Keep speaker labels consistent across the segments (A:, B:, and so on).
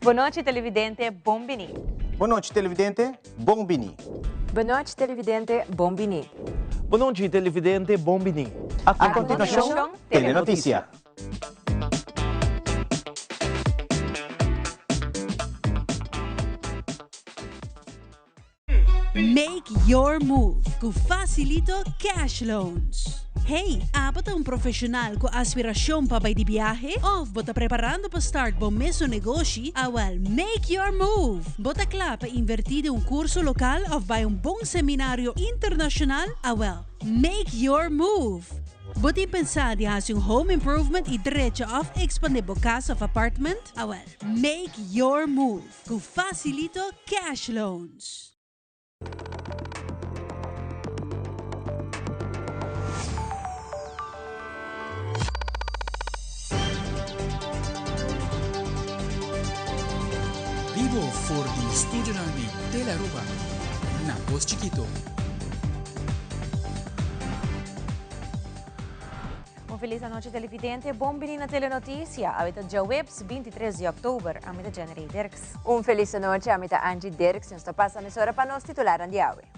A: Boa noite, televidente. Bombini.
B: Boa noite, televidente. Bombini.
C: Boa noite, televidente. Bombini.
D: Boa noite, televidente. Bombini.
B: A continuação, Telenotícia.
E: Make your move com Facilito Cash Loans. Hey, bota um profissional com aspiração para ir de viagem? Ou bota preparando para start bom mesmo negócio? Well, make your move. Bota claro para invertir em curso local ou vai bom seminário internacional? Well, make your move. Bota pensar de fazer home improvement e direito of expandir a casa ou apartment? Well, make your move com Facilito Cash Loans.
F: Vivo for the Studio Army de la Aruba, na Pos Chiquito.
A: Feliz noite, televidente. Bombini na Telenotícia. Amita Jawebs, 23 de outubro. Amita Jenny Dirks.
C: Feliz noite, amita Angie Dirks. Está passando a hora para nós titular de hoje.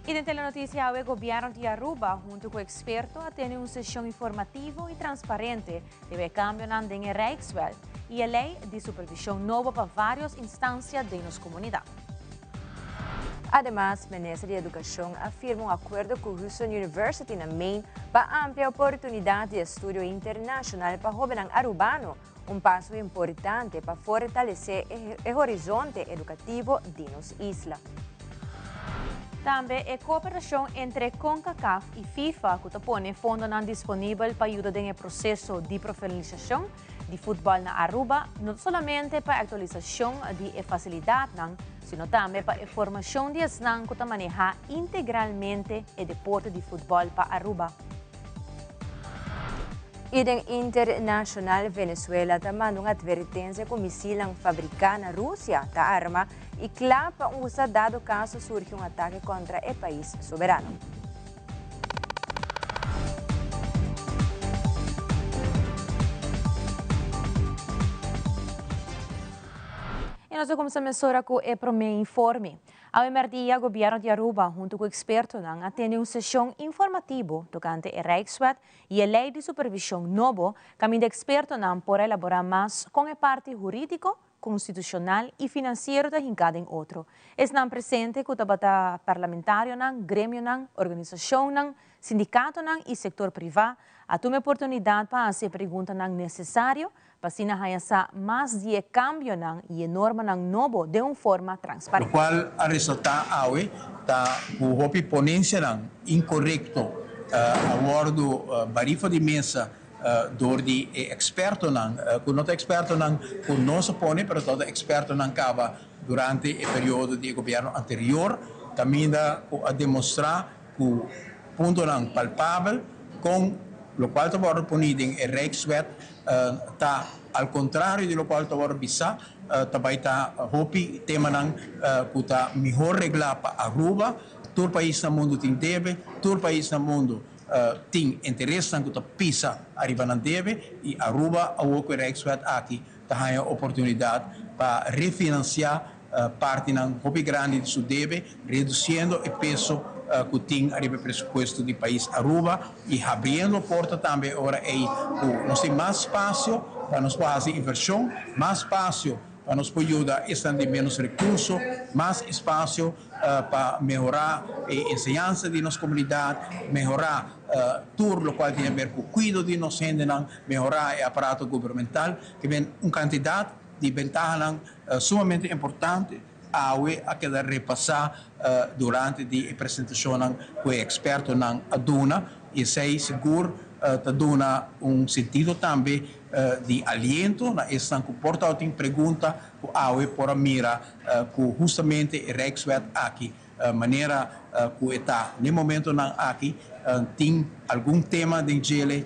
A: E na Telenotícia, o governo de Aruba, junto com o experto, tem uma sessão informativa e transparente de cambio na Rijkswet e a lei de supervisão nova para várias instâncias da nossa comunidade.
C: Además, o Ministro de Educação afirma um acordo com a Houston University na Maine para amplia oportunidade de estudo internacional para jovens arubanos, passo importante para fortalecer o horizonte educativo de nossa isla.
A: Também a cooperação entre CONCACAF e FIFA, que põe fundos disponíveis para ajudar no processo de profissionalização de futebol na Aruba, não somente para a atualização de facilidade, sino também para a formação de asnan que maneja integralmente o deporte de futebol para Aruba.
C: E den internacional Venezuela também uma advertência com míssil fabricado na Rússia da arma e clapa usa dado caso surge ataque contra o país soberano.
A: E nós começamos agora com o primeiro informe. Ao emerdir, o governo de Aruba, junto com expertos, atende uma sessão informativa tocante a Rijkswet e a lei de supervisão nova, caminho de expertos para elaborar mais com a parte jurídica, constitucional e financeiro da cada outro. Estão presentes com o parlamentário, grêmio, organização, sindicato e setor privado, a tomar oportunidade para fazer perguntas necessárias para sinahayasa mais de cambio e norma novo de uma forma transparente.
G: O qual a resultar awe ta o hopi ponência incorreto a bordo barifa de mesa door die experto con not experto con nosso pone pero todo experto cava durante o período de governo anterior caminha a demonstrar que ponto palpável com lo qual tava ponido em Rijkswet tá ao contrário de lo qual tava bisa também tá hopi tema que tá melhor regla para Aruba todo país no mundo tem deve todo país no mundo tem interesse que tá pisa arriba na deve e Aruba a o Rijkswet aqui tá a oportunidade para refinanciar parte não hopi grande de seu deve reduzindo o peso que tem a presupuesto do país Aruba e abrindo a porta também agora nós temos mais espaço para nós fazer inversão, mais espaço para nós poder ajudar estando menos recursos, mais espaço para melhorar a ensinança de nossa comunidade, melhorar tudo o qual tem a ver com o cuidado de nossa gente, melhorar o aparato governamental, que vem uma quantidade de vantagens sumamente importante a quedar repassar durante a apresentação com o experto na aduna e sei seguro te dona sentido também de aliento na esta comporta tem pergunta que awe por a mira que justamente o Rijkswet aqui maneira que está no momento aqui tem algum tema de gele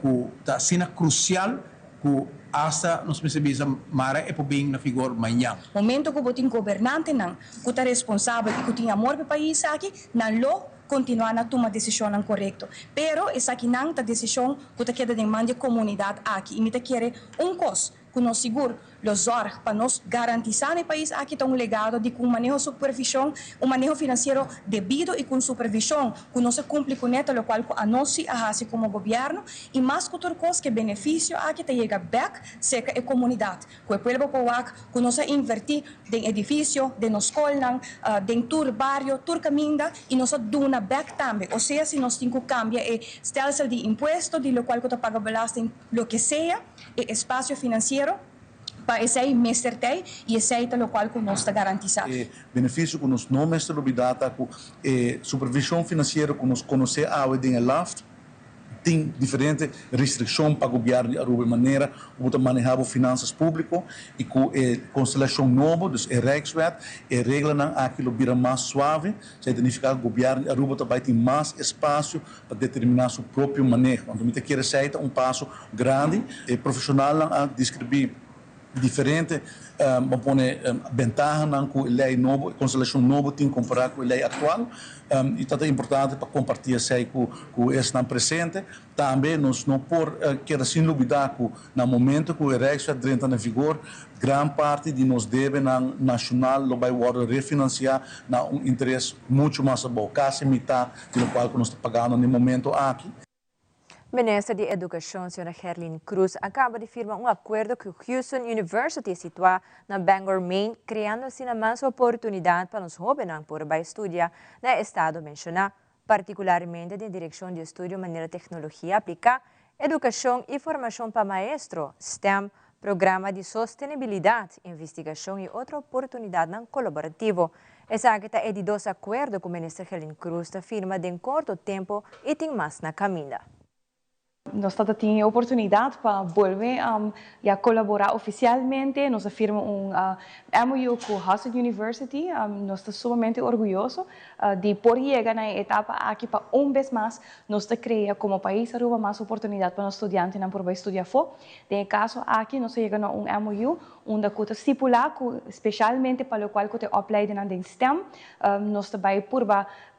G: que está sendo crucial que hasta nós percebemos mara é por bem na figura manhã.
H: Momento que o tem governante não, que está responsável e que tem amor para o país aqui, não lo continuar a tomar decisão correta. Pero essa aqui não tá decisão que está queda de mande comunidade aqui e me tá querer cos que nós seguro, los zorg, para nós garantizar no país aqui tem legado de com manejo supervisão, manejo financeiro devido e com supervisão, que nós cumpre com neto, o qual a nós se hace como governo, e mais que outra coisa que benefício aqui te chega back, seca a comunidade, que o povo pauac, que nós invertir em edifício, de nos escola, de tur barrio, tur caminda, e nós dona back também, ou seja, se nós temos que cambiar o stelsel de imposto, de lo qual que paga belasting, lo que seja, e espaço financeiro, para esse mestertei e esse é o qual que nós está garantizado.
I: Benefício que nós não mestre obidata com supervisão financeira que nós conhecer a em LAFT tem diferente restrição para o governo de Aruba maneira como manejar as finanças públicas e com a constelação nova dos Rijkswet e regra não aquilo vira mais suave significa que o governo de Aruba também tem mais espaço para determinar seu próprio manejo. Então, me quer dizer passo grande e profissional a descrever diferente, vamos pôr vantagem com a lei nova, a constelação nova tem que comparar com a lei atual, e é importante para compartilhar isso com esse presente. Também nós não por querer sem dúvida que no momento que o Rijkswet entra em vigor, grande parte de nós deve nacional lo vai refinanciar na interesse muito mais bom, quase metade do qual nós estamos pagando no momento aqui.
C: Ministra de Educação, Sra. Herlin Cruz, acaba de firmar um acordo com Houston University, situado na Bangor, Maine, criando assim mais oportunidade para os jovens por estudar no estado mencionado, particularmente na direção de estudo maneira tecnologia aplicada, educação e formação para maestro, STEM, programa de sustentabilidade, investigação e outra oportunidade colaborativo. Essa aqui é de dois acordos com a ministra Herlin Cruz, que firma em curto tempo e tem mais na caminha.
H: Nós temos a oportunidade para voltar a colaborar oficialmente. Nós firmamos MOU com Houston University. Nós estamos sumamente orgulhosos de poder chegar na etapa aqui para vez mais nós criamos como país Aruba mais oportunidade para os estudantes para estudar fora. No caso aqui nós chegamos a MOU onde estipula especialmente para o qual que opleiden em STEM. Nós também por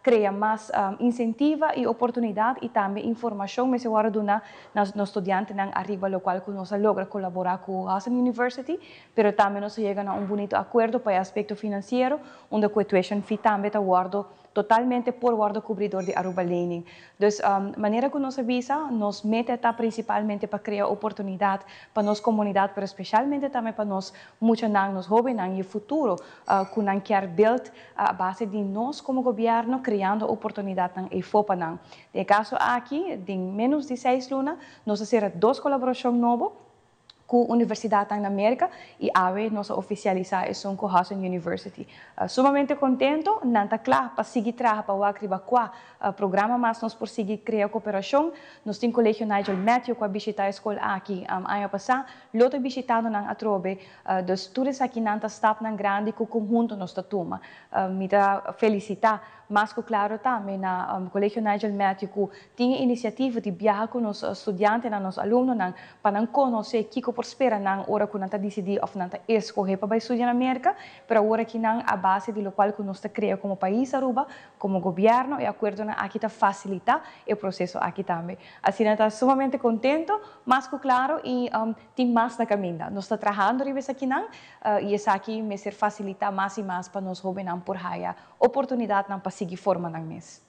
H: criar mais incentiva e oportunidade e também informação mas agora dona nos estudantes na arriba lo qual que nós logra colaborar com a Houston University, pero também nós chegamos a bonito acordo para o aspecto financeiro, onde a tuition fee também está guardo totalmente por guardo cobridor de Aruba Learning. Então, maneira que nós avisa, nos meta está principalmente para criar oportunidade para nossa comunidade, mas especialmente também para nós, muitos nos jovens e o futuro, que não quer build a base de nós como governo, criando oportunidade e fopa não. No caso aqui, em menos de 6 lunas, nós fazemos 2 colaborações novas com a Universidade na América e agora nós oficializar isso com a Houston University. Sumamente contento, não está claro para seguir trabalhando para o acriba qual programa mas nós por seguir criar cooperação. Nós temos o Colégio Nigel Matthew que visitar a escola aqui ano passado, loto visitando na atrobe, dos todos aqui não está grande com o conjunto nós está toma. Me dá felicitar. Mas, claro, também no Colégio Nigel Matthew que tinha iniciativa de viajar com os estudantes e os alunos para conhecer o que prospera na hora que nós decidimos ou nós escolher para estudar na América, para agora que a base de lo qual que nós criamos como país Aruba, como governo, e acordo aqui está facilitar o processo aqui também. Assim, nós estamos sumamente contento, mas, claro, e tem mais na caminho. Nós estamos trabalhando aqui e isso aqui me ser facilitar mais e mais para nós jovens por a oportunidade para seguir formando mês.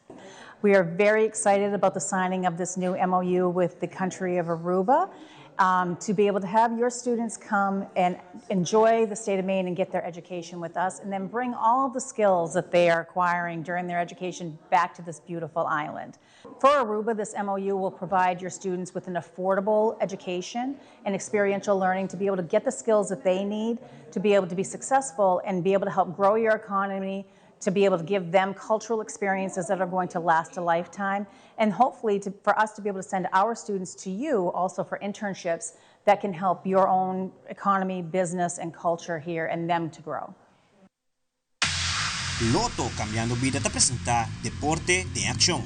J: We are very excited about the signing of this new MOU with the country of Aruba. To be able to have your students come and enjoy the state of Maine and get their education with us, and then bring all of the skills that they are acquiring during their education back to this beautiful island. For Aruba, this MOU will provide your students with an affordable education and experiential learning to be able to get the skills that they need to be able to be successful and be able to help grow your economy, to be able to give them cultural experiences that are going to last a lifetime, and hopefully for us to be able to send our students to you also for internships that can help your own economy, business, and culture here and them to grow.
K: Loto Cambiando Vida te presenta Deporte de Acción.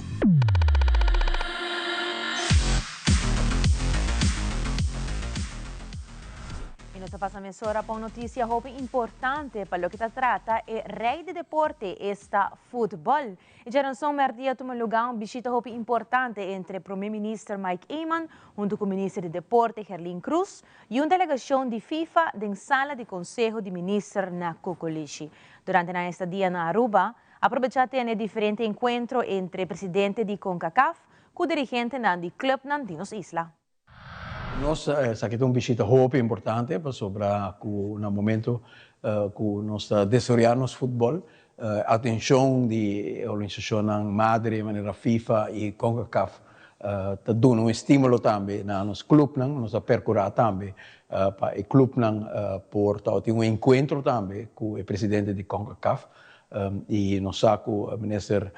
A: Nossa passa emisora para uma notícia importante para o que se trata é rei de deporte está futebol. E já não merdia tomar lugar visita importante entre o primeiro-ministro Mike Eamon junto com o ministro de deporte Herlin Cruz e uma delegação de FIFA da sala de conselho de ministros na Cocolishi. Durante a estadia na Aruba, aproveitaste um diferente encontro entre o presidente de CONCACAF com o dirigente do clube nas islas.
L: Nós aqui uma visita importante para sobre no momento que nós desarrollamos futebol, atenção de organização madre, maneira FIFA e CONCACAF, está dando um estímulo também na nosso clube, nós percorrer também para o clube por ter um encontro também com o presidente de CONCACAF e nós com o ministro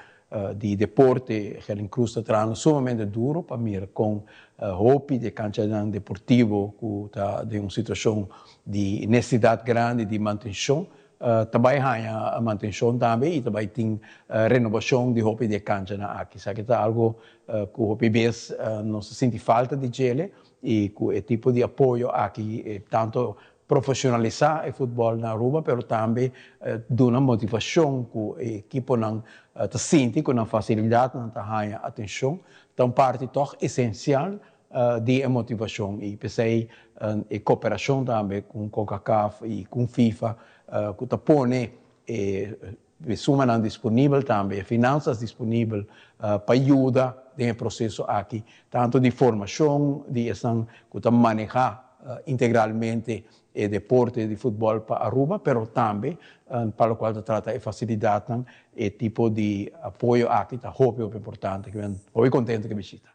L: de deporte, Herlin Cruz, está trabalhando sumamente duro para mim com hopi de cancha deportivo que está em uma situação de necessidade grande de manutenção. Também há a manutenção também e também tem renovação de hopi de cancha aqui. Isso é algo que o hopi bes não se sente falta de gele e que o tipo de apoio aqui tanto profissionalizar o futebol na Aruba, mas também dar uma motivação que o equipe não sente com a facilidade, não tem atenção. Então, parte toch essencial de motivação e pensei em cooperação também com CONCACAF e com FIFA, que está põe pessoas disponíveis também, finanças disponíveis para ajudar no processo aqui, tanto de formação, de que está manejar integralmente o deporte de futebol para Aruba, mas também para o qual se trata de facilitar o tipo de apoio aqui, está muito importante, que estou contente que visita.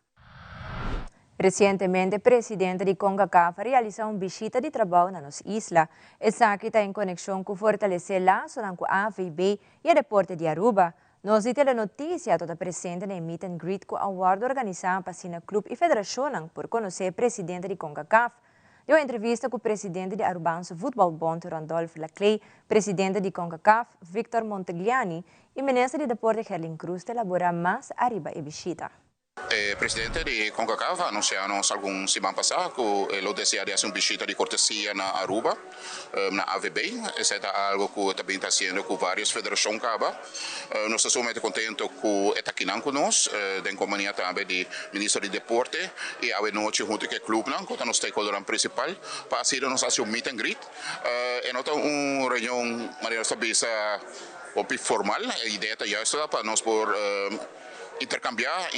C: Recentemente, o presidente de CONCACAF realizou uma visita de trabalho na nossa isla. Essa aqui está em conexão com fortalecer laços com a AFB e o deporte de Aruba. Nós temos a notícia toda presente no meet and greet com a award organizado para o clube e federação por conhecer o presidente de CONCACAF. Deu entrevista com o presidente de Arubanso Football Bond, Randolph Laclay, presidente de CONCACAF, Victor Montegliani, e ministro de deporte Herlin Cruz de elaborar mais arriba e visita.
M: Il presidente di CONCACAF ha annunciato alcune settimane passate che lo desidera di fare una visita di cortesia a Aruba, na AVB. È stato algo che também está haciendo con varias federaciones. Nós estamos muito contentes que está aqui conosco, em companhia também do ministro de deporte e a noite junto com o clube, que é o stakeholder principal, para assim nós fazer um meet and greet. É uma reunião maneira formal, a ideia é esta para nós por intercambiar,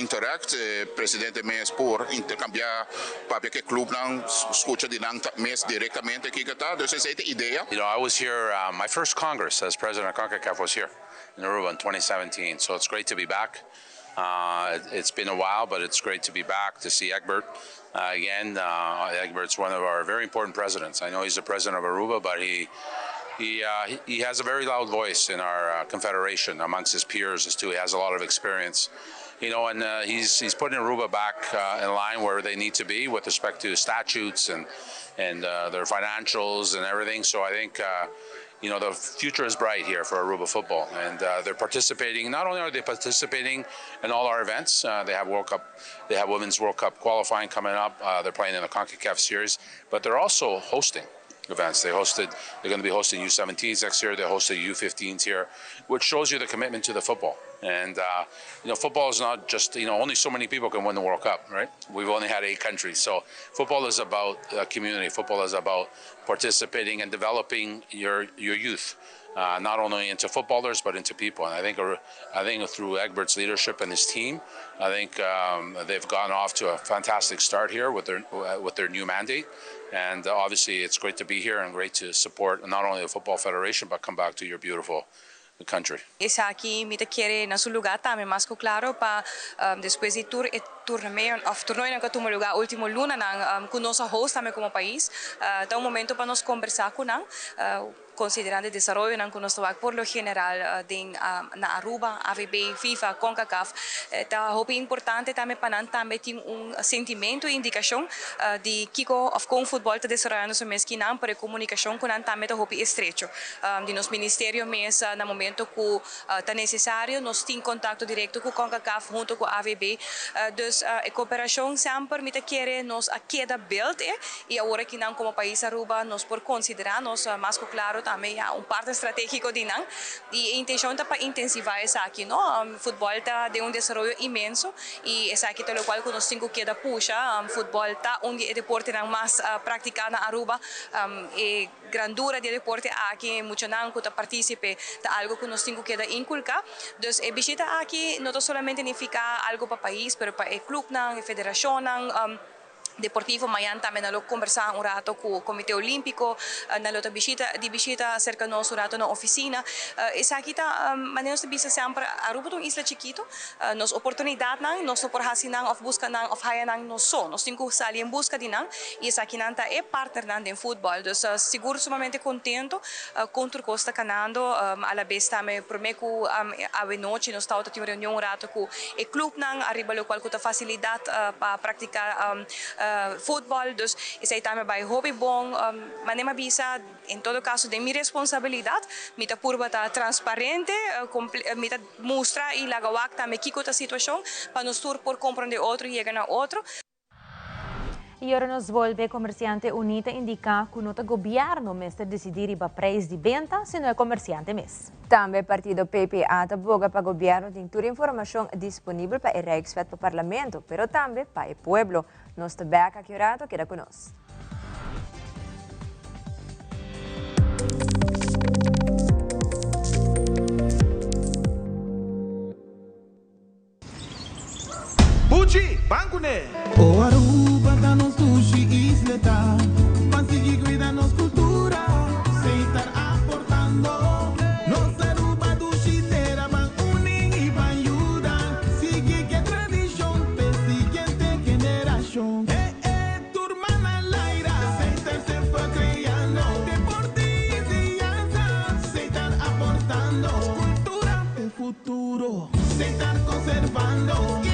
M: presidente mês por intercambiar para que o clube não escuta de mês diretamente aqui que está. Então essa é a ideia.
N: You know, I was here. My first Congress as president of CONCACAF was here in Aruba in 2017. So it's great to be back. It's been a while, but it's great to be back to see Egbert again. Egbert's one of our very important presidents. I know he's the president of Aruba, but he has a very loud voice in our confederation amongst his peers as too. He has a lot of experience, you know, and he's putting Aruba back in line where they need to be with respect to statutes and their financials and everything. So I think you know, the future is bright here for Aruba football, and they're participating. Not only are they participating in all our events, they have World Cup, they have Women's World Cup qualifying coming up. They're playing in the CONCACAF series, but they're also hosting events. They're going to be hosting U17s next year. They hosted U15s here, which shows you the commitment to the football. And you know, football is not just, you know, only so many people can win the World Cup, right? We've only had 8 countries. So football is about community. Football is about participating and developing your youth, not only into footballers but into people. And I think through Egbert's leadership and his team, I think they've gone off to a fantastic start here with their new mandate. And obviously, it's great to be here and great to support not only the Football Federation but come back to your beautiful country.
O: Essa aqui me quer na seu lugar também, mas claro para depois de torneio não que lugar último luna com nossa host também como país, dá momento para nós conversar com considerando o desenvolvimento ng nosso trabalho por lo general na Aruba, AVB, FIFA, CONCACAF, tá importante também para nós também ter sentimento e indicação de Kiko of com futebol tá desenvolvendo so mês que não para comunicação com nós também tá estreito. De nos ministério mês na momento que tá necessário nós tem contato direto com CONCACAF junto com AVB, dus a cooperação sempre me quer nos a queda build e agora que não como país Aruba nós por considerar nós mais claro também parte estratégico de nós e a intenção tá para intensivar essa aqui, no futebol tá de desenvolvimento imenso e essa aqui pelo qual nós temos que puxa futebol tá onde é deporte mais praticado na Aruba e grandura de deporte aqui muito não que participe tá algo que nós temos que inculcar, dus a visita aqui não solamente significa algo para o país, mas para o clube, a federação, deportivo, amanhã também nós conversamos rato com o Comitê Olímpico, nós visita cerca nós rato na oficina. Essa aqui tá, mas bisa sempre Aruba é uma isla chiquito, nos oportunidade nós não por hasin of busca of haya nós temos que sair em busca de nós e essa aqui tá é partner de futebol, dus seguro sumamente contento com o Costa canando, a la vez também prometo a noite nós estamos tendo reunião rato com o clube arriba lo qual com facilidade para praticar futebol, dus is aí também vai hobby bom, mas nem bisa em todo caso de minha responsabilidade, me tá purba tá transparente, me tá mostrar e lagawak também que a situação para nós tur por compreender outro e chegar a outro.
A: E agora nos volve comerciante unita indica que o governo mestre decidir o preço de venda se não é comerciante mesmo.
C: Também partido PP ataboga para o governo tem toda a informação disponível para o Rijkswet para o Parlamento, mas também para o pueblo. Nós também aqui rato queda conosco.
P: Pucci, banco né?
Q: O Aruba da nos sushi isleta, consegui cuidar nos cultura, sem estar aportando. Nos Aruba do chitera van uning e van ayudar, sigue que tradição, pe siguiente generación. Turma na laira, sem estar sempre criando, deporte e criança, sem estar aportando. Cultura e futuro, sem estar conservando.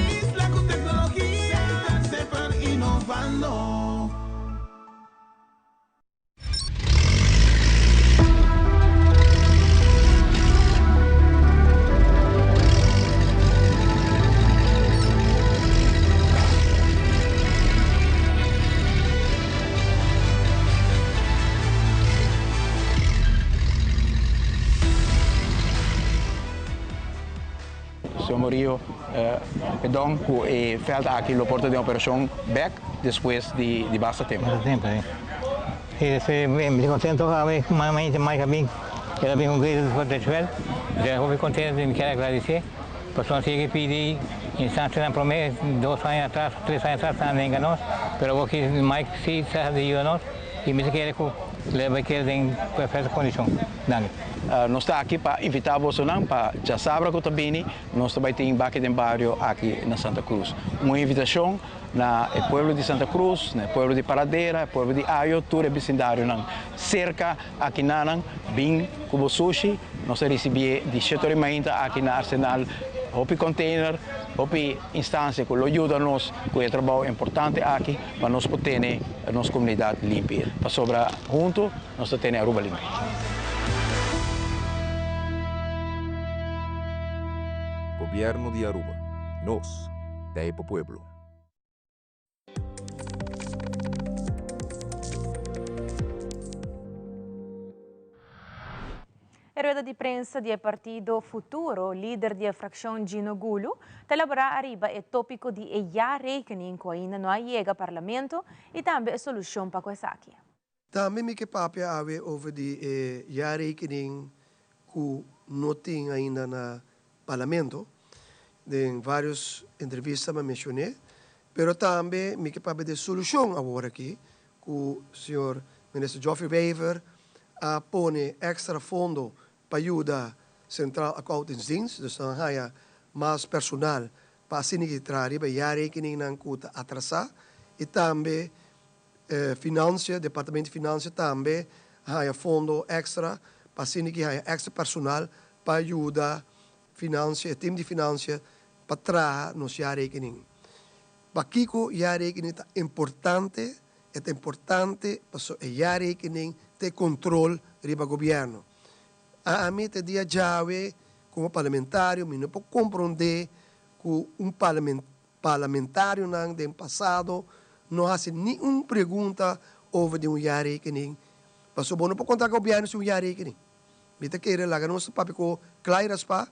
L: Morio, perdão, e fez aqui o porta de operação back depois de bastante tempo.
R: Me contento mais a mim, que era bem um grande protetor. Já vou contente e quero agradecer. Por só seguir pedir instância na promessa 2 anos atrás, 3 anos atrás, não enganou, mas eu que mais se de nós e me quero que leva que em perfeita condição.
L: Nós estamos aqui para invitar você para já saber que também nós também temos embarque de barrio aqui na Santa Cruz. Uma invitação na povo de Santa Cruz, no povo de Paradeira, povo de Ayo, todo o vecindário cerca aqui na bem como sushi, nós recebemos de setoramente aqui na Arsenal, hopi container, hopi instância que ajuda-nos com o trabalho importante aqui para nós poder a nossa comunidade limpa. Para sobrar junto, nós temos a Aruba limpa.
S: Gobierno de Aruba. Nos, de Epo Pueblo.
A: A rueda de prensa do Partido Futuro, líder da fração Gino Gulu, elaborar arriba o tópico de já rekening que ainda não chega ao Parlamento e também a solução para essa aqui.
T: Também me que papia ave over de já rekening que não tem ainda no Parlamento. Em várias entrevistas me mencionei, mas também me que papia de solução agora aqui, que o senhor ministro Geoffrey Wever põe extra fundo para ajudar Central Accountancy, então há mais personal para sinigitrar e já rekening não custa atrasar e também Departamento de Finanças também há fundo extra para assim que há extra personal para ajudar finanças, time de finanças para trabalhar nos rekening. Para Kiko, rekening é importante para o rekening ter controle do governo. A mim, te dia jave, como parlamentário, eu não posso compreender que parlamentário no passado não faz nenhuma pergunta sobre um rekening. Mas eu não posso contar com o governo se um rekening. Eu quero lá, não se papi com claras para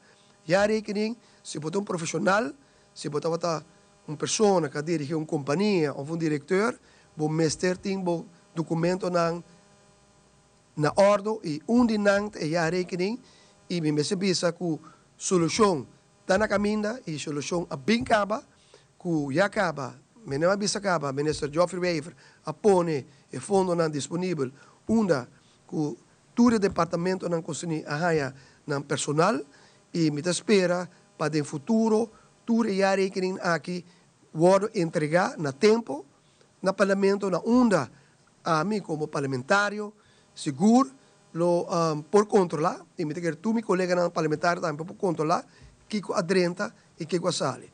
T: rekening, se botar um profissional, se botar uma pessoa que dirige uma companhia ou um diretor, vou mestre tem um documento na ordem e onde não é rekening e me bisa que solução está na caminho e solução a bem acaba que já acaba me não bisa acaba ministro Geoffrey Wever apone e fundo não disponível onde que todo o departamento não consegue arranjar não personal e me espera para o futuro todo o rekening aqui vou entregar na tempo na parlamento na onda a mim como parlamentário seguro por controlar e me quer tu mi colega na parlamentário também por controlar que adrenta e que sale.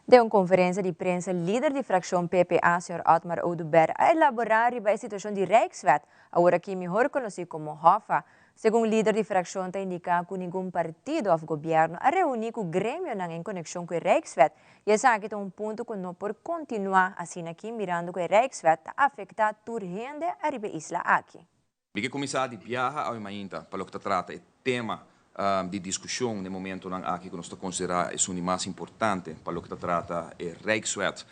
C: De uma conferência de prensa, líder da fração PPA, Sr. Otmar Oduber, a elaborar a situação de Rijkswet, agora que melhor conhecido como HOFA. Segundo o líder da fração, está indicando que nenhum partido ou governo a reunir com o grêmio em conexão com a Rijkswet. E essa aqui é um ponto que não pode continuar assim aqui, mirando que a Rijkswet afeta toda a gente a isla aqui.
U: Bige comissário de viaja ao Mainta para o que trata o tema de discussão no momento aqui que nós consideramos é o mais importante para o que trata é Rijkswet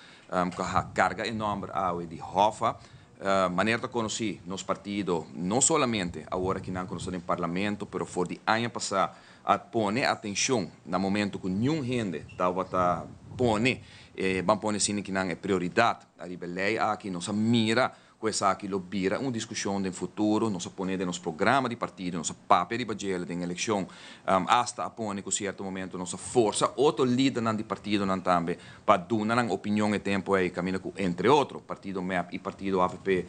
U: que a carga enorme de HOFA. Maneira de conhecer nos partidos, não somente agora que não conhecemos no parlamento, mas for de ano passado, a pôr atenção no momento que nenhum gente estava pôr, vamos pôr assim que não é prioridade, a lei aqui nos mira questa aqui lo bira uma discussão do futuro, nós põe nos programas de partido, nos papel de bagel de eleição, hasta a põe que certo momento nossa força outro líder de partido não também para dar uma opinião e tempo aí caminho entre outros partido MEP e partido AVP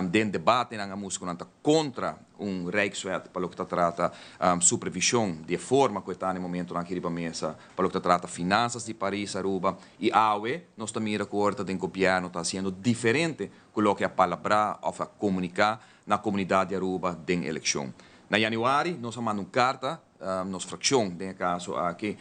U: den debate na música não contra Rijkswet para o que trata supervisão de forma que está no momento na aqui mesa para o que trata finanças de Paris Aruba e AUE nós também recorda de governo está sendo diferente com o que a palavra ou a comunicar na comunidade de Aruba de eleição. Na januário, nós mandamos uma carta, nossa fração, no caso aqui,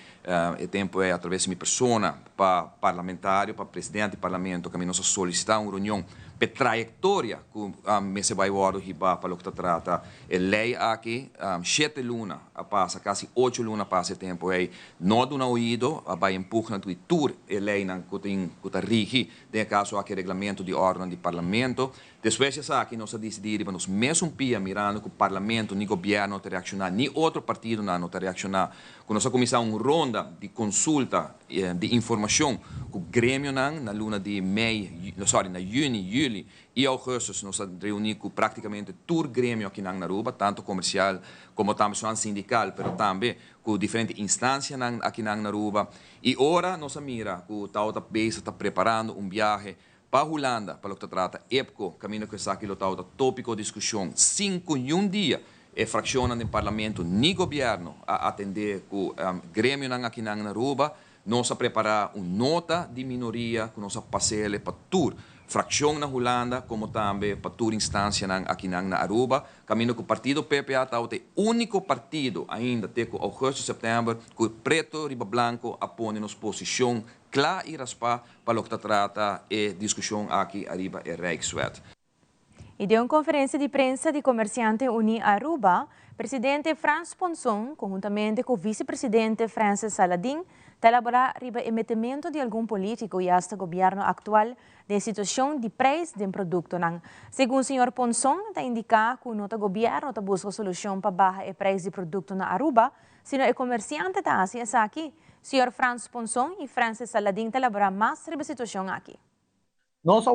U: o tempo é através de minha pessoa, para parlamentário, para presidente do parlamento, que nós solicitamos uma reunião para trajetória que me se vai para o que trata a lei aqui, 7 lunas, passa quase 8 lunas passa o tempo aí, não do ouído, vai empurrar na tour a lei que está rigi, no caso aqui regulamento de ordem do parlamento. Depois essa aqui nós decidimos nos mesmo dia mirando que o parlamento nem governo não reaccionar, nem outro partido não reaccionar, que nós começamos uma ronda de consulta de informação com o grêmio na luna de na junho, julho e agosto nós reunimos com praticamente todo o grêmio aqui na Aruba, tanto comercial como também sindical, mas também com diferentes instâncias aqui na Aruba. E agora nós mira que o Tauta Base está preparando viagem para a Holanda, para o que trata EPCO, caminho que está aqui o tópico de discussão, 5 em um dia. E frazione del Parlamento ni governo a atender com o grêmio aqui na Aruba, nós a preparar uma nota de minoria que nós a passar para toda fração na Holanda, como também para toda instância aqui na Aruba. Caminho que o partido PPA está o único partido ainda até agosto, setembro, que o preto riba branco a põe nos posição clara e raspa para o que trata e discussão aqui arriba e Rijkswet.
A: E de uma conferência de prensa de comerciante Uni Aruba, presidente Frans Ponson, conjuntamente com o vice-presidente Francis Saladin, está elaborar o emitimento de algum político e hasta governo atual da situação de preço de um produto. Segundo o senhor Ponson, está indicado que o governo está buscando solução para baixar o preço de produto na Aruba, sino o comerciante está assim aqui. Senhor Frans Ponson e Francis Saladin está elaborar mais sobre a situação aqui.
V: Nossa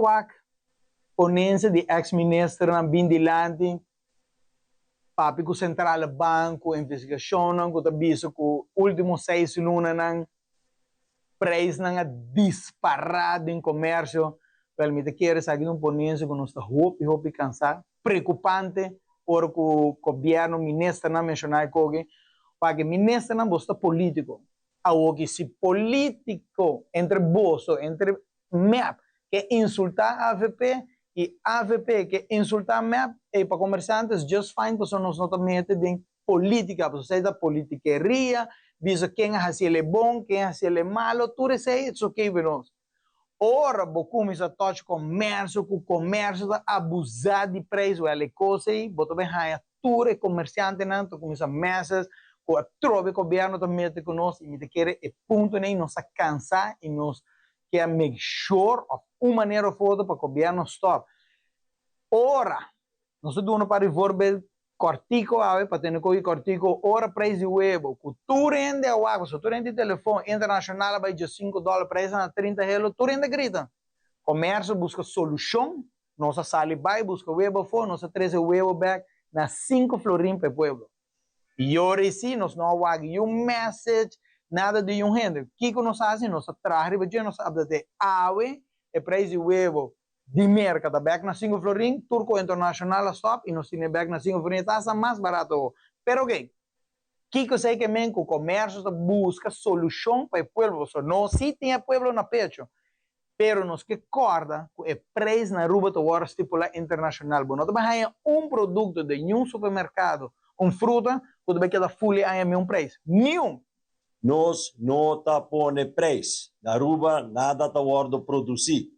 V: ponência de ex-ministro na Bindilante, papi com Central Banco, investigação, que está visto que os últimos 6 lunas, preço disparado em comércio, realmente quer saber uma ponência que nós está roupa cansado, preocupante, por o governo ministro na mencionar coge, para que ministro na bosta político. Algo que se político entre bolso, entre MEP, que insultar a AVP e AVP que insultar MEP, e para comerciantes, just fine, porque nós não estamos em política, porque seja politiqueria, diz quem é bom, quem é malo, tudo isso é ok para nós. Ora, você começa a tocar comércio, que o comércio está abusado de preço, é coisa aí, você vai ganhar tudo, comerciante, não, começa meses, com a troca, o governo também com nós, e quer é ponto, nem nós a cansar, e nós quer make sure, of uma maneira ou outra, para o governo stop. Ora, nós estamos para desenvolver cortico, para ter cortico, ora, preço de huevo, que tu rende a água, se tu rende telefone internacional, vai de $5, preço na 30 euros, tu rende grita. Comércio busca solução, nossa sala vai, busca huevo, nós traz o huevo back, na 5 florim para o pueblo. E agora sim, nós não há um message, nada de um rende. O que nós fazemos? Nós trazemos, nós abdete água, e preço de huevo, de mercado, back na 5 florim, turco internacional stop, e nós temos back na 5 florim, está mais barato. Pero que eu sei que o comércio busca solução para o povo, não se tem o povo na pecho, pero nos que corda, que o preço na rua agora estipula internacional. Não vai ter produto de um supermercado, fruta, que vai quedar folha a um preço. Nenhum.
B: Nós não tá pone preço. Na rua nada tá guardo produzir.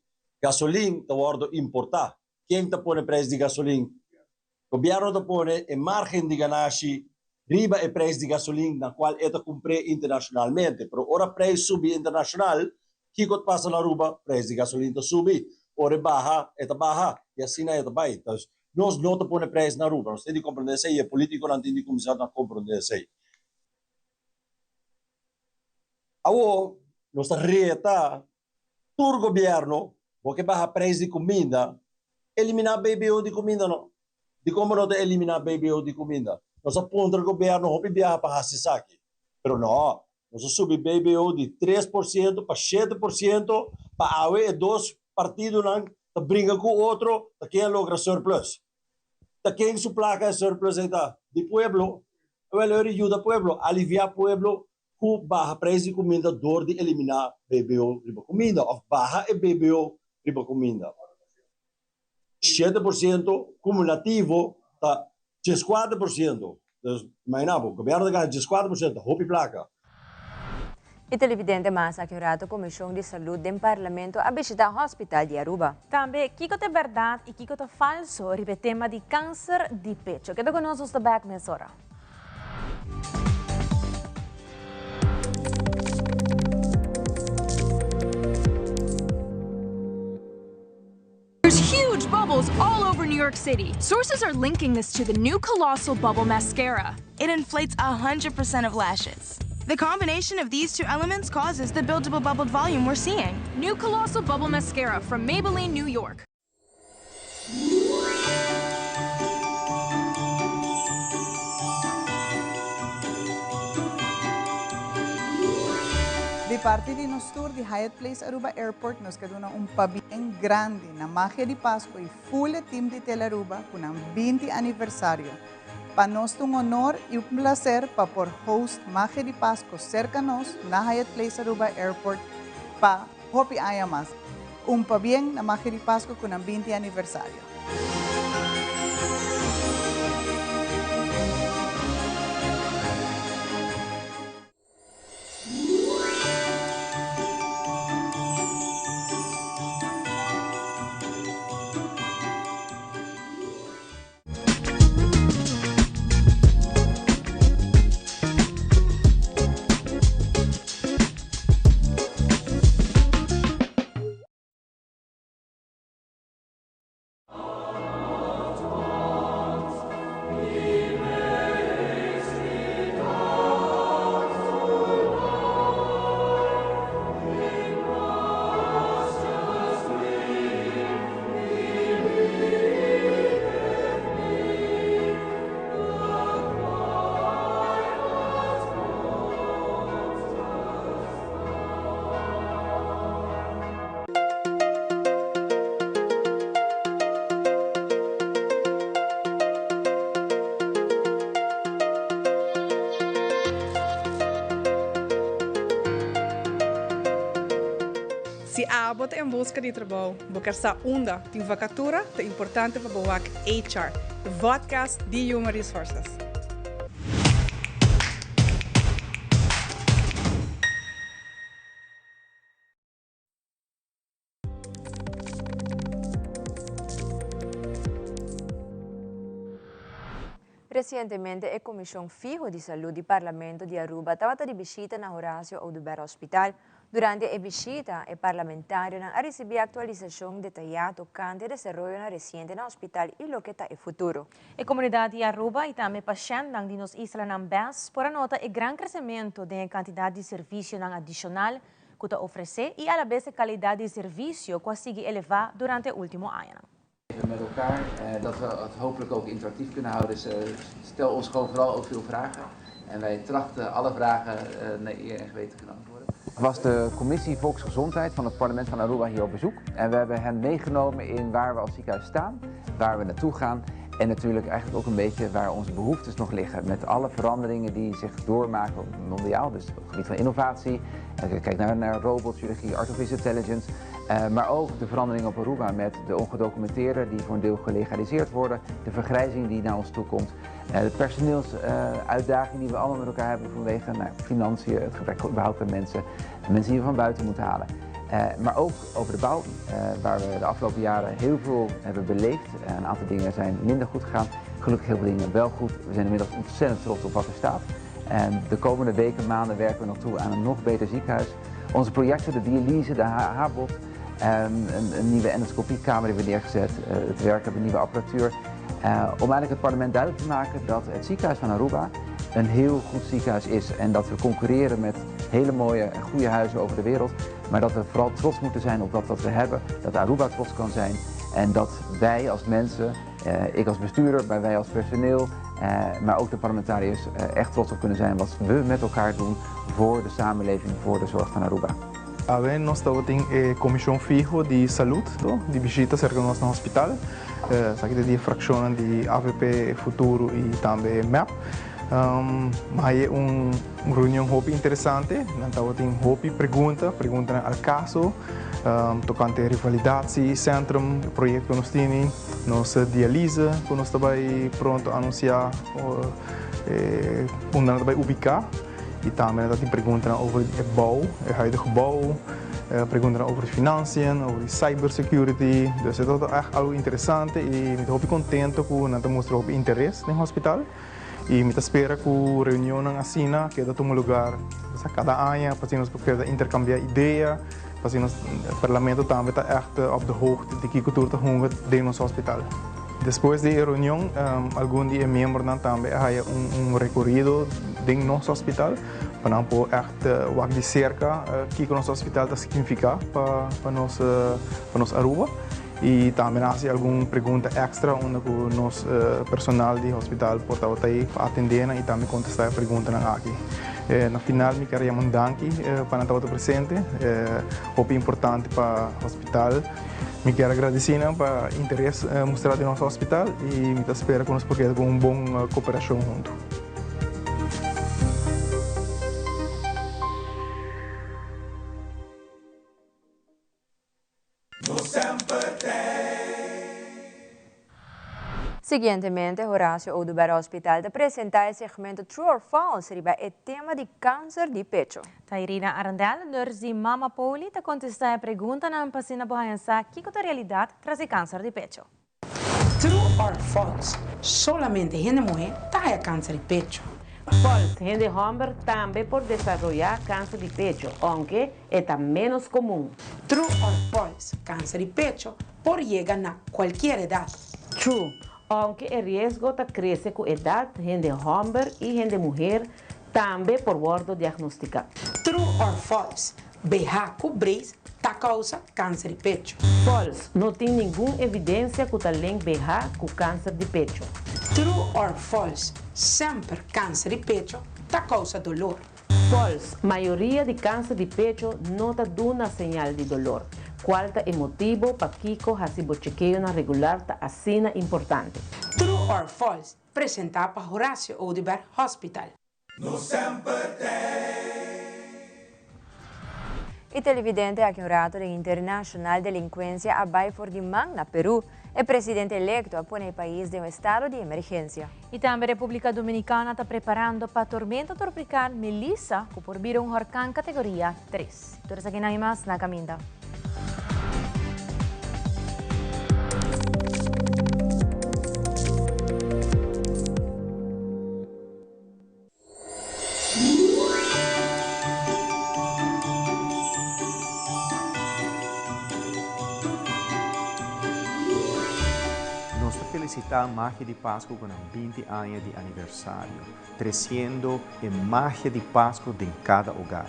B: Gasolina está guardo importar. Quem está pone preço de gasolina? O governo está pone a margem de ganagem riba o preço de gasolina, na qual está comprado internacionalmente. Pero ora preço sube internacional, que passa na rua, preço de gasolina sube. Ora baja, está baja, e assim não está bem. Então, nós não está pone preço na rua. Nós temos que compreender isso, e o político não tem que começar a compreender isso. Agora, nós reta, todo o governo, porque baja preço de comida, eliminar BBO de comida não. De como não eliminar BBO de comida? Nós apontamos o governo, não viaja para Hasisaki. Pero não, nós subimos BBO de 3% para 7%, para a UE 2 partidos não brinca com o outro, para quem logra surplus. Para quem sua placa é surplus está de pueblo, ele ajuda o pueblo, aliviar o pueblo, com baja preço de comida, dor de eliminar BBO de comida, ou baja e BBO de comida. 7% cumulativo está 14%. Imaginamos, o governo ganha 14%, roupa e placa.
C: E televidente Masa Kiorato, Comissão de Saúde do Parlamento, a visitar o Hospital de Aruba.
A: Também, Kiko é verdade e Kiko é falso, sobre o tema de câncer de pecho. Queda conosco esta back mesora.
D: There's huge bubbles all over New York City. Sources are linking this to the new Colossal Bubble Mascara.
W: It inflates 100% of lashes. The combination of these two elements causes the buildable bubbled volume we're seeing.
D: New Colossal Bubble Mascara from Maybelline, New York.
X: De parte de nosso tour de Hyatt Place Aruba Airport, nos quedou pabiem grande na Magia de Páscoa e full team de Tel Aruba com um 20 aniversário. Para nós é honor e prazer para por host Magia de Páscoa cerca nós na Hyatt Place Aruba Airport para Hopi Ayamas. Pabiem na Magia de Páscoa com 20 aniversário.
E: Se a bota em busca de trabalho, buscar onda tem vacatura, é importante para boar HR, de podcast de Human Resources.
C: Recentemente, a Comissão Fijo de Saúde do Parlamento de Aruba estava de visita na Horácio Audubert Hospital. Durante a visita, o parlamentário a receber atualização detalhada tocante ao desenvolvimento recente no hospital e o que está no futuro.
A: A comunidade de Aruba e também pacientes de nos islas ng BES por nota o grande crescimento da quantidade de serviço adicional que está oferece e a vez a qualidade de serviço consegue elevar durante o último ano.
F: Met elkaar, dat we het hopelijk ook interactief kunnen houden. Dus stel ons gewoon vooral ook veel vragen. En wij trachten alle vragen naar eer en geweten te kunnen antwoorden.
G: Was de commissie Volksgezondheid van het parlement van Aruba hier op bezoek. En we hebben hen meegenomen in waar we als ziekenhuis staan, waar we naartoe gaan. En natuurlijk eigenlijk ook een beetje waar onze behoeftes nog liggen. Met alle veranderingen die zich doormaken mondiaal. Dus op het gebied van innovatie. Kijk naar robotchirurgie, artificial intelligence. Maar ook de veranderingen op Aruba met de ongedocumenteerden die voor een deel gelegaliseerd worden. De vergrijzing die naar ons toe komt. De personeelsuitdaging die we allemaal met elkaar hebben vanwege financiën, het gebrek überhaupt aan mensen. Mensen die we van buiten moeten halen. Maar ook over de bouw, waar we de afgelopen jaren heel veel hebben beleefd. Een aantal dingen zijn minder goed gegaan. Gelukkig heel veel dingen wel goed. We zijn inmiddels ontzettend trots op wat er staat. De komende weken, maanden werken we nog toe aan een nog beter ziekenhuis. Onze projecten, de dialyse, de HH-bot, een nieuwe endoscopiekamer die we neergezet, het werken met nieuwe apparatuur. Om eigenlijk het parlement duidelijk te maken dat het ziekenhuis van Aruba een heel goed ziekenhuis is. En dat we concurreren met hele mooie en goede huizen over de wereld. Maar dat we vooral trots moeten zijn op dat wat we hebben. Dat Aruba trots kan zijn. En dat wij als mensen, ik als bestuurder, maar wij als personeel, maar ook de parlementariërs echt trots op kunnen zijn wat we met elkaar doen voor de samenleving, voor de zorg van Aruba.
I: Nós estamos em Comissão Fijo de Saúde, de visita cerca do nosso hospital. Aqui tem frações de AVP Futuro e também MEP. Mas é reunião muito interessante. Nós temos perguntas ao caso, tocante a rivalidade, centrum, projeto que nós temos, nossa dialyse, que nós estamos pronto a anunciar, onde nós vamos ubicar. E também nós temos perguntas sobre o bouw, o huidige bouw, perguntas over financiën, over cybersecurity. Dus het is echt algo interessante e me estou contente que nós mostramos interesse no hospital. E me espero que a reunião assim que dá um lugar cada ano para nós poder intercambiar ideias, para nós o parlamento também está echt op de hoogte de que cultura está de nosso hospital. Depois da reunião, alguns de membros também há recorrido de nosso hospital para não echt wat de cerca que o nosso hospital está significar para nós Aruba. E também há alguma pergunta extra onde o nosso personal do hospital pode estar atendendo e também contestar a pergunta aqui. No final, me quero chamar danke para estar presente. É importante para o hospital. Me quero agradecer para o interesse mostrado no nosso hospital e me espero que nós podemos ter uma boa cooperação junto.
C: Seguintemente, Horácio Audubert Hospital apresenta o segmento True or False sobre o tema de câncer de pecho.
A: Irina Arandel, nurse de Mama Poli, te contesta a pergunta na paciente bohansa que é a realidade traz o câncer de pecho.
Y: True or false? Solamente gente mulher tem câncer de pecho.
Z: False, gente homem também pode desenvolver câncer de pecho, aunque é menos comum.
Y: True or false? Câncer de pecho pode chegar a qualquer idade.
Z: True, aunque o risco cresce com a idade, gente homem e gente mulher também por ser diagnosticado.
Y: True or false? BH cobrir causa câncer de pecho.
Z: False, não tem nenhuma evidência que tem BH com câncer de pecho.
Y: True or false? Sempre câncer de pecho causa dolor.
Z: False, maioria de câncer de pecho não dá uma señal de dolor. Qual é o motivo para que o chequeio regular está assim importante?
Y: True or false? Apresentar para Horácio Audubert Hospital.
Q: No sempre tem.
C: Y televidente a que un rato de internacional delincuencia abay for dimang na Peru, el presidente electo pone el país de un estado de emergencia.
A: Y también República Dominicana está preparando para tormenta tropical Melissa, que por vir un huracán categoría 3. Entonces aquí no hay más, na caminda.
H: Felicitar Magia de Páscoa con 20 años de aniversario, creciendo en Magia de Páscoa en cada hogar.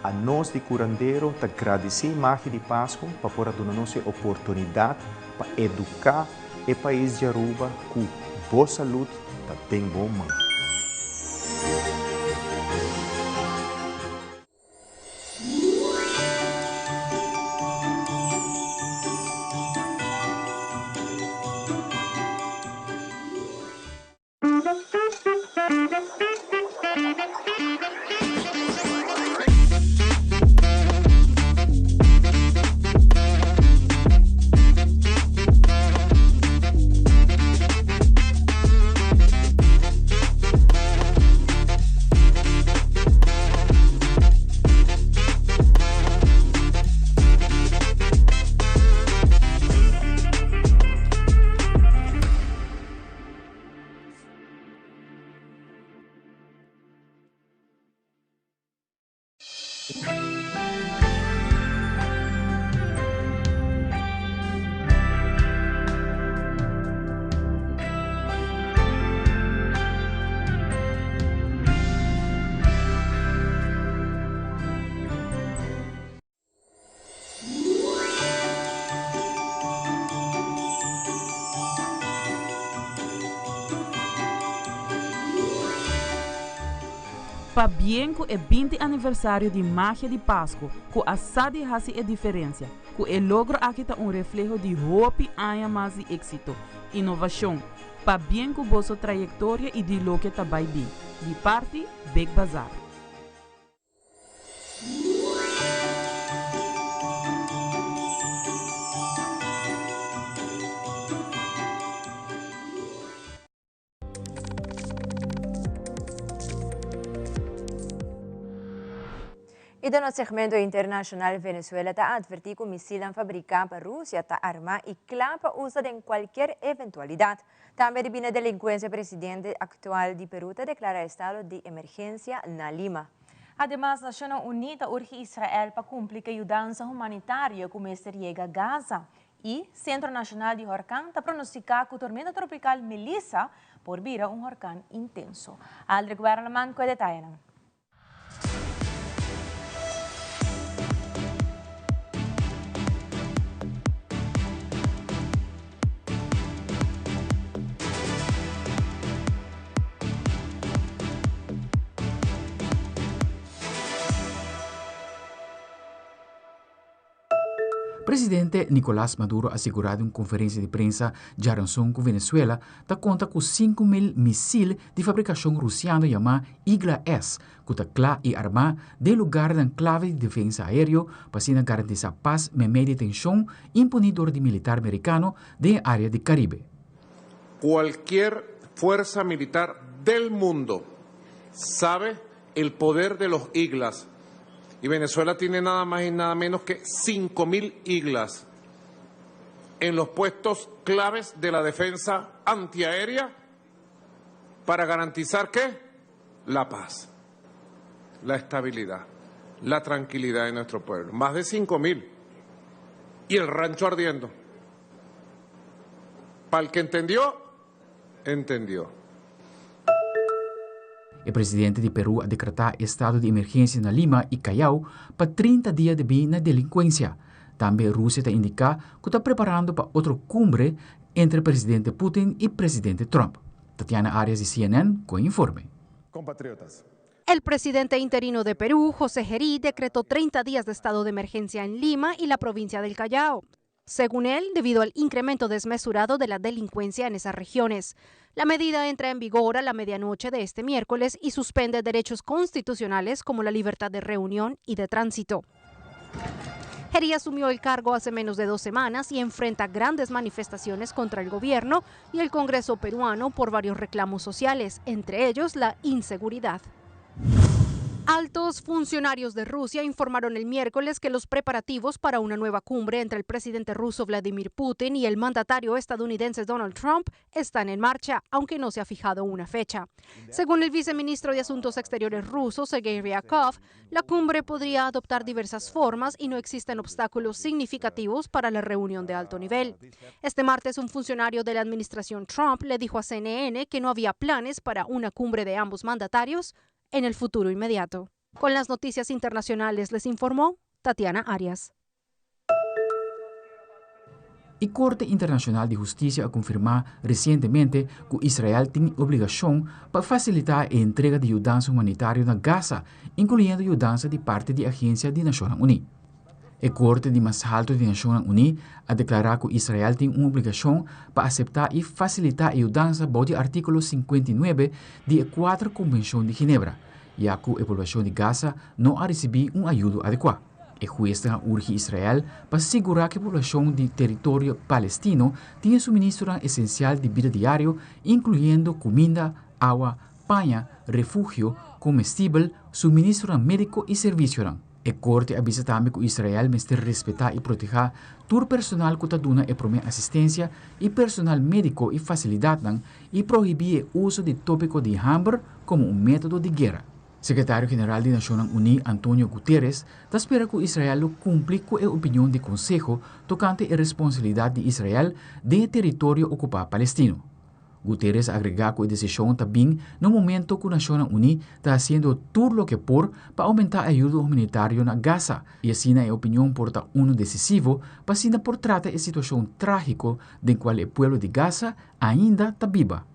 H: A nós de curandeiro, te agradecer Magia de Páscoa para poder dar-nos a oportunidade para educar o país de Aruba com boa saúde e bem bom mão.
J: Para bem com o 20 aniversário de Magia de Páscoa, com a SADI hace a diferença, com o logro aqui está reflejo de hope e mais de êxito, inovação, para bem com a sua trajetória e de lo que está bem bem. De parte, Big Bazar.
C: Y en el segmento internacional, Venezuela está advertido que misiles fabricados por Rusia está armado y clapa usa en cualquier eventualidad. También viene delincuencia, presidente actual de Perú te declara estado de emergencia en Lima.
A: Además, Naciones Unidas urge a Israel para cumplir que ayudanza humanitaria como este llega a Gaza. Y Centro Nacional de Huracán está pronosticado que tormenta tropical Melissa por vir un huracán intenso. Aldrich Werleman con detalles.
K: Presidente Nicolás Maduro assegurado em conferência de prensa de relação com Venezuela da conta com 5.000 mísseis de fabricação russiana chamada Igla-S, que está claro e armado de lugar de enclave de defesa aéreo para garantir a paz e media tensão impunidor de militar americano de área de Caribe.
P: Cualquier fuerza militar del mundo sabe el poder de los Iglas. Y Venezuela tiene nada más y nada menos que 5.000 Iglas en los puestos claves de la defensa antiaérea para garantizar ¿qué? La paz, la estabilidad, la tranquilidad de nuestro pueblo. Más de 5.000. Y el rancho ardiendo. Para el que entendió, entendió.
K: O presidente de Peru a decretar estado de emergência na Lima e Callao para 30 dias de bem na delinquência. Também a Rússia está indicando que está preparando para outra cumbre entre o presidente Putin e o presidente Trump. Tatiana Arias de CNN con informe.
M: Compatriotas.
N: El presidente interino de Perú, José Gerí, decretó 30 días de estado de emergencia en Lima y la provincia del Callao. Según él, debido al incremento desmesurado de la delincuencia en esas regiones. La medida entra en vigor a la medianoche de este miércoles y suspende derechos constitucionales como la libertad de reunión y de tránsito. Heri asumió el cargo hace menos de 2 semanas y enfrenta grandes manifestaciones contra el gobierno y el Congreso peruano por varios reclamos sociales, entre ellos la inseguridad. Altos funcionarios de Rusia informaron el miércoles que los preparativos para una nueva cumbre entre el presidente ruso Vladimir Putin y el mandatario estadounidense Donald Trump están en marcha, aunque no se ha fijado una fecha. Según el viceministro de Asuntos Exteriores ruso, Sergei Ryabkov, la cumbre podría adoptar diversas formas y no existen obstáculos significativos para la reunión de alto nivel. Este martes, un funcionario de la administración Trump le dijo a CNN que no había planes para una cumbre de ambos mandatarios en el futuro inmediato. Con las noticias internacionales les informó Tatiana Arias.
K: La Corte Internacional de Justicia ha confirmado recientemente que Israel tiene obligación para facilitar la entrega de ayuda humanitaria a Gaza, incluyendo ayuda de parte de la Agencia de Naciones Unidas. La Corte de más alto de Naciones Unidas ha declarado que Israel tiene una obligación para aceptar y facilitar ayuda bajo el artículo 59 de la 4 Convención de Ginebra, ya que la población de Gaza no ha recibido una ayuda adecuada. El juez urge a Israel para asegurar que la población del territorio palestino tiene suministro esencial de vida diario, incluyendo comida, agua, paña, refugio, comestible, suministro médico y servicios. La Corte avisa también que Israel debe respetar y proteger todo el personal que da asistencia y personal médico y facilidad y prohibir el uso de tópico de hambre como un método de guerra. Secretario General de Naciones Unidas, Antonio Guterres, espera que Israel cumpla con la opinión del Consejo tocante la responsabilidad de Israel del territorio ocupado palestino. Guterres agrega que la decisión también en el momento que Naciones Unidas está haciendo todo lo que puede para aumentar la ayuda humanitaria en Gaza y así la opinión porta uno decisivo para por tratar la situación trágica en la cual el pueblo de Gaza ainda está viva.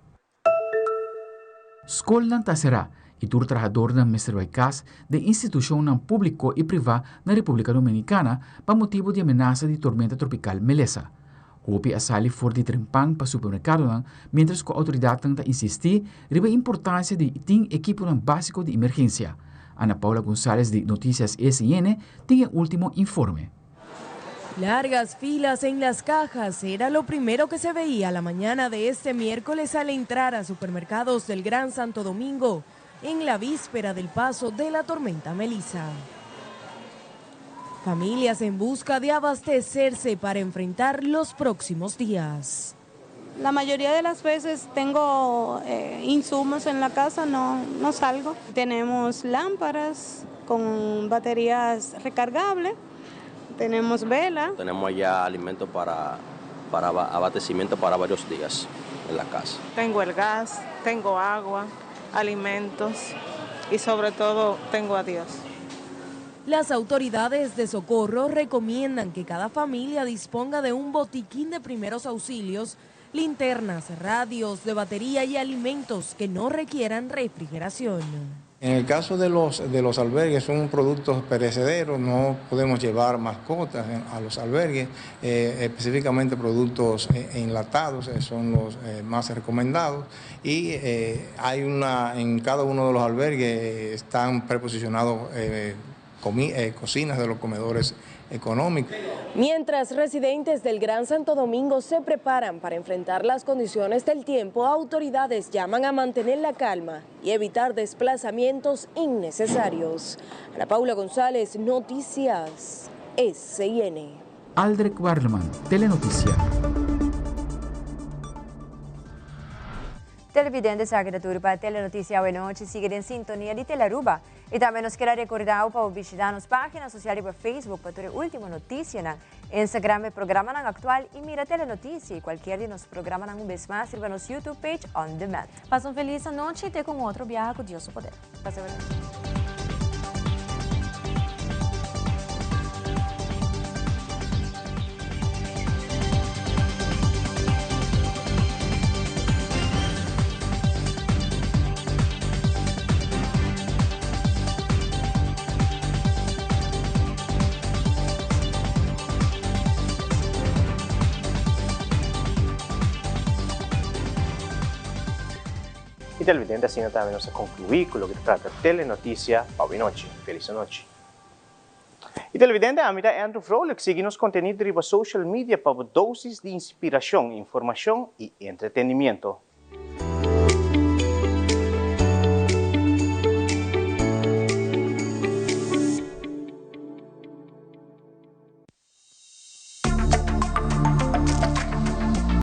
K: Escola será y todo trabajador del Ministerio de Casa de institución público y privada en la República Dominicana para motivo de amenaza de tormenta tropical Melissa. Hopi a salir fuera de trempang para supermercado, mientras que la autoridad insiste en la importancia de tener equipo básico de emergencia. Ana Paula González de Noticias SN tiene el último informe.
L: Largas filas en las cajas era lo primero que se veía la mañana de este miércoles al entrar a supermercados del Gran Santo Domingo en la víspera del paso de la tormenta Melissa. Familias en busca de abastecerse para enfrentar los próximos días.
M: La mayoría de las veces tengo insumos en la casa, no salgo. Tenemos lámparas con baterías recargables, tenemos vela.
O: Tenemos allá alimentos para abastecimiento para varios días en la casa.
M: Tengo el gas, tengo agua, alimentos y sobre todo tengo a Dios.
L: Las autoridades de socorro recomiendan que cada familia disponga de un botiquín de primeros auxilios, linternas, radios de batería y alimentos que no requieran refrigeración.
R: En el caso de los albergues, son productos perecederos, no podemos llevar mascotas a los albergues, específicamente productos enlatados, son los más recomendados, y en cada uno de los albergues están preposicionados cocinas de los comedores económicos.
L: Mientras residentes del Gran Santo Domingo se preparan para enfrentar las condiciones del tiempo, autoridades llaman a mantener la calma y evitar desplazamientos innecesarios. Ana Paula González, Noticias SN.
K: Aldrich Barleman, Telenoticia.
C: Televidentes aquí de Turpa, Telenoticia Buenas Noches, siguen en sintonía de Telearuba. Y también nos queda recordar para visitar nuestras páginas sociales por Facebook para toda última noticia, Instagram, el programa actual y mira Telenoticia y cualquier de nuestros programas un vez más, sirva nos YouTube page on demand.
A: Pasa una feliz noche y te con otro viaje con Dios su poder.
C: Pase buenas noches.
S: Y televidentes, así también nos concluí con lo que trata Telenoticia. Pau y noche. Feliz noche. E televidente, a mim é Andrew Frolic. Siga-nos contenido de social media para dosis de inspiração, informação e entretenimento.